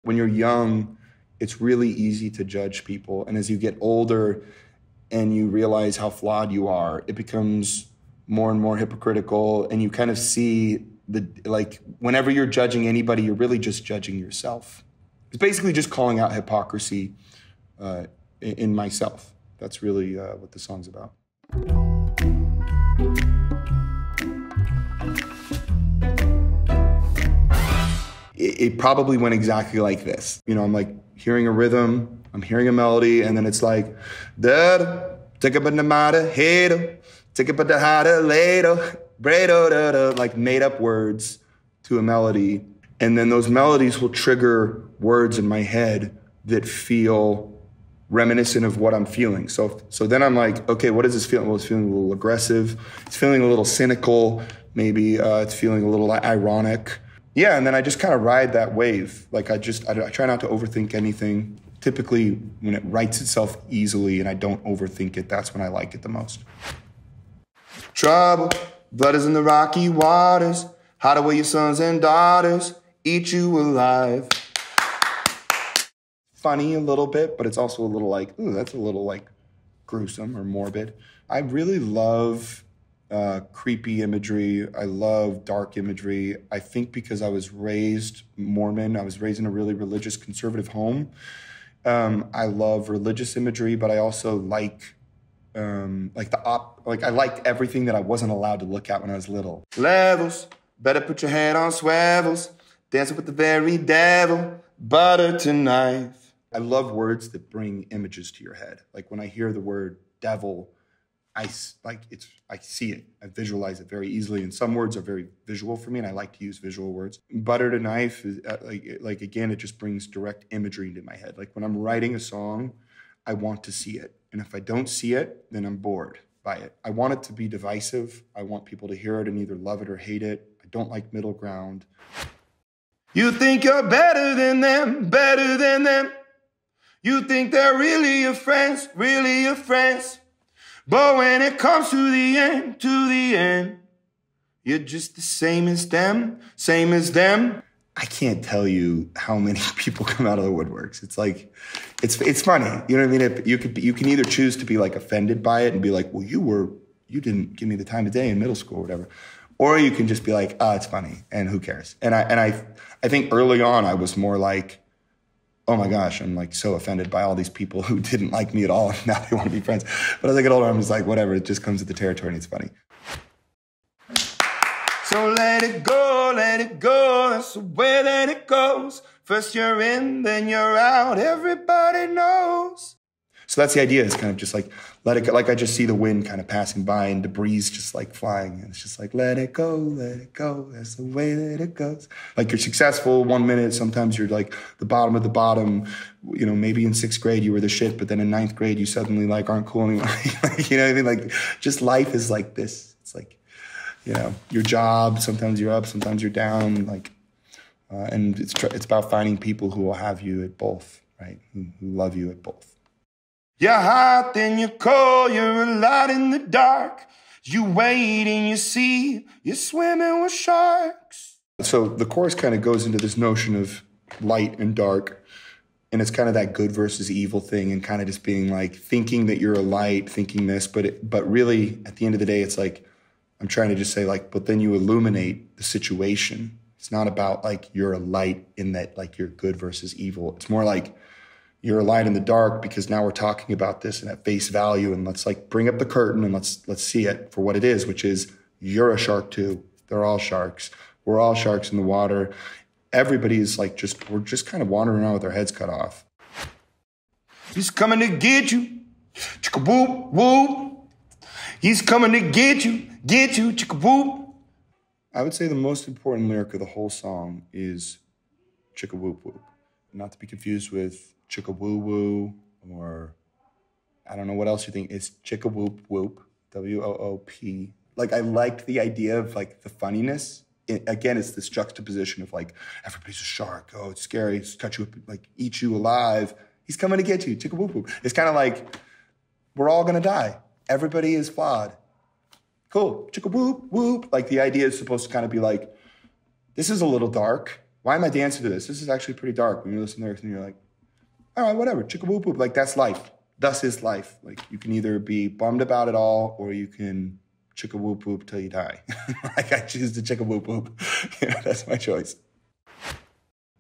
when you're young, it's really easy to judge people. And as you get older and you realize how flawed you are, it becomes more and more hypocritical. And you kind of see whenever you're judging anybody, you're really just judging yourself. It's basically just calling out hypocrisy in myself. That's really what the song's about. It probably went exactly like this. You know, I'm like hearing a rhythm, I'm hearing a melody, and then it's like, da take up in the matter, hey, take up in the harder later, like made up words to a melody. And then those melodies will trigger words in my head that feel reminiscent of what I'm feeling. So then I'm like, okay, what is this feeling? Well, it's feeling a little aggressive. It's feeling a little cynical. Maybe it's feeling a little ironic. Yeah, and then I just kind of ride that wave. Like I try not to overthink anything. Typically, when it writes itself easily and I don't overthink it, that's when I like it the most. Trouble, blood is in the rocky waters. Hide away your sons and daughters. Eat you alive. Funny a little bit, but it's also a little like, ooh, that's a little like gruesome or morbid. I really love creepy imagery. I love dark imagery. I think because I was raised Mormon, I was raised in a really religious, conservative home. I love religious imagery, but I also like I liked everything that I wasn't allowed to look at when I was little. Levels, better put your head on swivels, dancing with the very devil, butter to knife. I love words that bring images to your head. Like when I hear the word devil, I see it. I visualize it very easily. And some words are very visual for me, and I like to use visual words. Butter to knife is again, it just brings direct imagery into my head. Like when I'm writing a song, I want to see it. And if I don't see it, then I'm bored by it. I want it to be divisive. I want people to hear it and either love it or hate it. I don't like middle ground. You think you're better than them, better than them. You think they're really your friends, really your friends. But when it comes to the end, you're just the same as them, same as them. I can't tell you how many people come out of the woodworks. It's like, it's funny. You know what I mean? You can either choose to be like offended by it and be like, well, you didn't give me the time of day in middle school or whatever. Or you can just be like, oh, it's funny and who cares? And I think early on I was more like, oh my gosh, I'm like so offended by all these people who didn't like me at all. And now they want to be friends. But as I get older, I'm just like, whatever, it just comes with the territory and it's funny. So let it go, that's the way that it goes. First you're in, then you're out, everybody knows. So that's the idea, it's kind of just like, let it go. Like I just see the wind kind of passing by and debris just like flying. And it's just like, let it go, that's the way that it goes. Like you're successful 1 minute, sometimes you're like the bottom of the bottom. You know, maybe in 6th grade you were the shit, but then in 9th grade you suddenly like aren't cool anymore. You know what I mean? Like just life is like this. It's like, you know, your job, sometimes you're up, sometimes you're down. Like, and it's about finding people who will have you at both, right? Who love you at both. You're hot, then you're cold, you're a light in the dark. You wait and you see, you're swimming with sharks. So the chorus kind of goes into this notion of light and dark. And it's kind of that good versus evil thing and kind of just being like thinking that you're a light, thinking this, but really at the end of the day, it's like, I'm trying to just say like, but then you illuminate the situation. It's not about like you're a light in that like you're good versus evil. It's more like you're a light in the dark because now we're talking about this and at face value, and let's like bring up the curtain and let's see it for what it is, which is you're a shark too. They're all sharks. We're all sharks in the water. Everybody's like we're just kind of wandering around with our heads cut off. He's coming to get you. Chicka whoop whoop. He's coming to get you, chicka whoop. I would say the most important lyric of the whole song is chicka whoop whoop. Not to be confused with chicka woo woo, or I don't know what else you think. It's chicka whoop whoop, W-O-O-P. Like I liked the idea of like the funniness. Again, it's this juxtaposition of like, everybody's a shark. Oh, it's scary. It's touch you, like eat you alive. He's coming to get you, chicka whoop whoop. It's kind of like, we're all gonna die. Everybody is flawed. Cool, chicka whoop whoop. Like the idea is supposed to kind of be like, this is a little dark. Why am I dancing to this? This is actually pretty dark. When you listen to lyrics and you're like, all right, whatever, chicka whoop whoop. Like, that's life. Thus is life. Like, you can either be bummed about it all or you can chicka whoop whoop till you die. Like, I choose the chicka whoop whoop. That's my choice.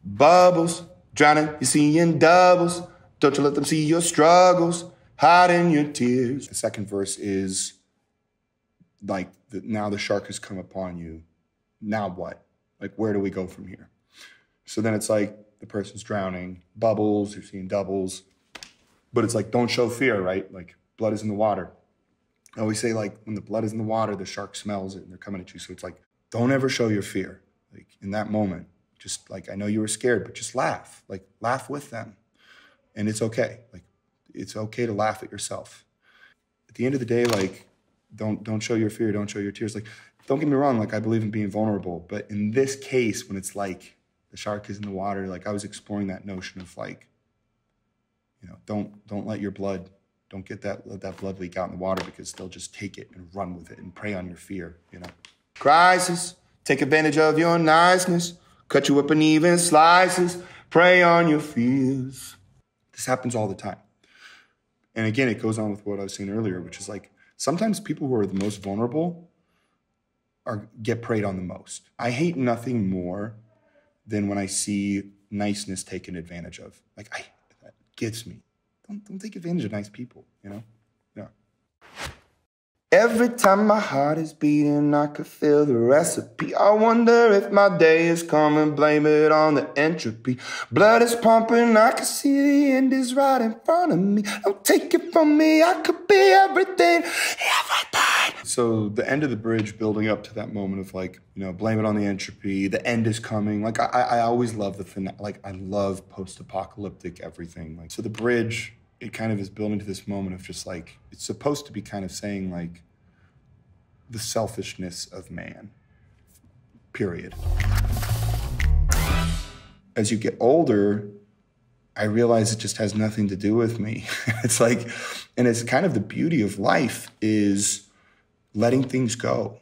Bubbles, drowning, you see in doubles. Don't you let them see your struggles, hiding your tears. The second verse is like, now the shark has come upon you. Now what? Like, where do we go from here? So then it's like the person's drowning, bubbles, you're seeing doubles. But it's like, don't show fear, right? Like, blood is in the water. I always say, like, when the blood is in the water, the shark smells it and they're coming at you. So it's like, don't ever show your fear. Like, in that moment, just like, I know you were scared, but just laugh. Like, laugh with them. And it's okay. Like, it's okay to laugh at yourself. At the end of the day, like, don't show your fear, don't show your tears. Like, don't get me wrong, like, I believe in being vulnerable. But in this case, when it's like the shark is in the water, like, I was exploring that notion of like, you know, don't let your blood, don't let that blood leak out in the water, because they'll just take it and run with it and prey on your fear, you know. Crisis, take advantage of your niceness, cut you up in even slices, prey on your fears. This happens all the time. And again, it goes on with what I was saying earlier, which is like, sometimes people who are the most vulnerable get preyed on the most. I hate nothing more than when I see niceness taken advantage of. Like, that gets me. Don't take advantage of nice people, you know? Yeah. Every time my heart is beating, I could feel the recipe. I wonder if my day is coming, blame it on the entropy. Blood is pumping, I can see the end is right in front of me. Don't take it from me, I could be everything, everything. So the end of the bridge building up to that moment of like, you know, blame it on the entropy, the end is coming. Like, I always love the finale. Like, I love post-apocalyptic everything. Like, so the bridge, it kind of is building to this moment of just like, it's supposed to be kind of saying like, the selfishness of man, period. As you get older, I realize it just has nothing to do with me. It's like, and it's kind of the beauty of life is letting things go.